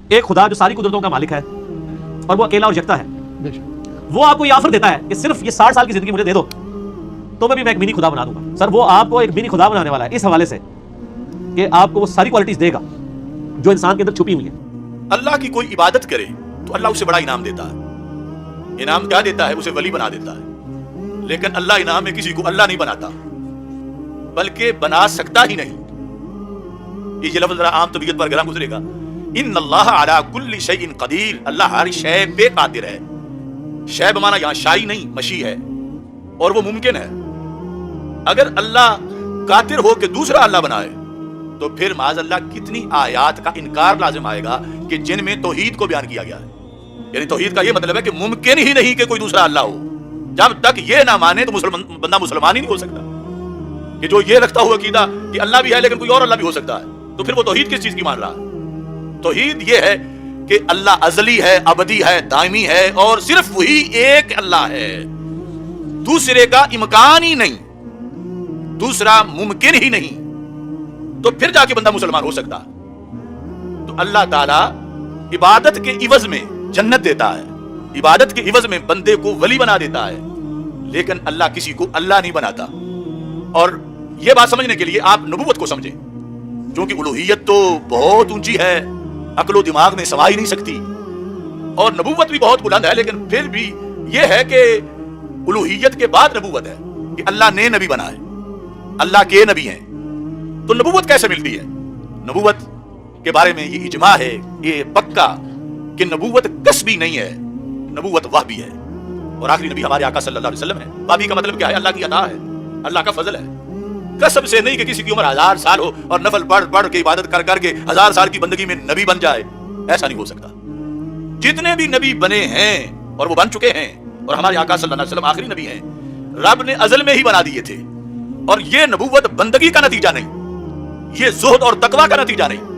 ایک خدا جو ساری قدرتوں کا مالک ہے اور وہ اکیلا اور یکتا ہے، وہ آپ کو یہ آفر دیتا ہے کہ صرف یہ 60 سال کی زندگی مجھے دے دو تو میں بھی ایک منی خدا بنا دوں گا. سر وہ آپ کو ایک منی خدا بنانے والا ہے اس حوالے سے کہ آپ کو وہ ساری کوالٹیز دے گا جو انسان کے اندر چھپی ہوئی ہیں. اللہ کی کوئی عبادت کرے تو اللہ اسے بڑا انعام دیتا ہے. انعام کیا دیتا ہے؟ اسے ولی بنا دیتا ہے. لیکن اللہ انعام میں کسی کو اللہ نہیں بناتا، بلکہ بنا سکتا ہی نہیں. یہ لفظ ذرا عام طبیعت پر گرم گزرے گا. ان اللہ علی کل شیء قدیر، اللہ ہر شے پہ قادر ہے. شے بمانا یہاں شائی نہیں، مشی ہے، اور وہ ممکن ہے. اگر اللہ قادر ہو کہ دوسرا اللہ بنائے تو پھر معاذ اللہ کتنی آیات کا انکار لازم آئے گا کہ جن میں توحید کو بیان کیا گیا ہے. یعنی توحید کا یہ مطلب ہے کہ ممکن ہی نہیں کہ کوئی دوسرا اللہ ہو. جب تک یہ نہ مانے تو بندہ مسلمان ہی نہیں ہو سکتا. کہ جو یہ رکھتا ہوا عقیدہ کہ اللہ بھی ہے لیکن کوئی اور اللہ بھی ہو سکتا ہے، تو پھر وہ توحید کس چیز کی مان رہا ہے؟ توحید یہ ہے کہ اللہ ازلی ہے، ابدی ہے، دائمی ہے، اور صرف وہی ایک اللہ ہے، دوسرے کا امکان ہی نہیں، دوسرا ممکن ہی نہیں. تو پھر جا کے بندہ مسلمان ہو سکتا. تو اللہ تعالی عبادت کے عوض میں جنت دیتا ہے، عبادت کے عوض میں بندے کو ولی بنا دیتا ہے، لیکن اللہ کسی کو اللہ نہیں بناتا. اور یہ بات سمجھنے کے لیے آپ نبوت کو سمجھیں، کیونکہ الوہیت تو بہت اونچی ہے، عقل و دماغ میں سما ہی نہیں سکتی، اور نبوت بھی بہت بلند ہے. لیکن پھر بھی یہ ہے کہ الوہیت کے بعد نبوت ہے کہ اللہ نے نبی بنا ہے، اللہ کے نبی ہیں. تو نبوت کیسے ملتی ہے؟ نبوت کے بارے میں یہ اجماع ہے، یہ پکا، کہ نبوت کسبی نہیں ہے، نبوت وحبی ہے. اور آخری نبی ہمارے آقا صلی اللہ علیہ وسلم ہے. وحبی کا مطلب کیا ہے؟ اللہ کی عطا ہے، اللہ کا فضل ہے. کسب سے نہیں کہ کسی کی عمر 1000 سال ہو اور نفل پڑھ کے عبادت کر کے 1000 سال کی بندگی میں نبی بن جائے، ایسا نہیں ہو سکتا. جتنے بھی نبی بنے ہیں اور وہ بن چکے ہیں، اور ہمارے آقا صلی اللہ علیہ وسلم آخری نبی ہیں، رب نے ازل میں ہی بنا دیے تھے. اور یہ نبوت بندگی کا نتیجہ نہیں، یہ زہد اور تقوی کا نتیجہ نہیں.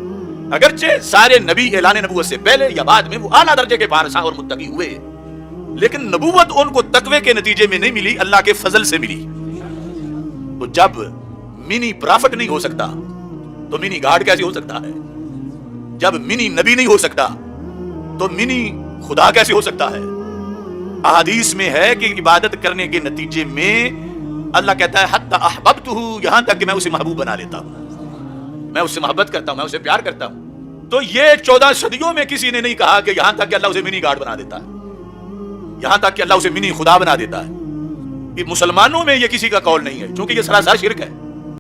اگرچہ سارے نبی اعلان نبوت سے پہلے یا بعد میں وہ اعلیٰ درجے کے بادشاہ اور متقی ہوئے، لیکن نبوت ان کو تقوی کے نتیجے میں نہیں ملی، اللہ کے فضل سے ملی. تو جب منی پرافٹ نہیں ہو سکتا تو منی گاڈ کیسے ہو سکتا ہے؟ جب منی نبی نہیں ہو سکتا تو منی خدا کیسے ہو سکتا ہے؟ احادیث میں ہے کہ عبادت کرنے کے نتیجے میں اللہ کہتا ہے حتی احببتہ، یہاں تک کہ میں اسے محبوب بنا لیتا ہوں، میں اس سے محبت کرتا ہوں، میں اسے پیار کرتا ہوں. تو یہ 14 صدیوں میں کسی نے نہیں کہا کہ یہاں تک کہ اللہ اسے منی گاڈ بنا دیتا ہے، یہاں تک کہ اللہ اسے منی خدا بنا دیتا ہے. مسلمانوں میں یہ کسی کا قول نہیں ہے، کیونکہ یہ سراسر شرک ہے.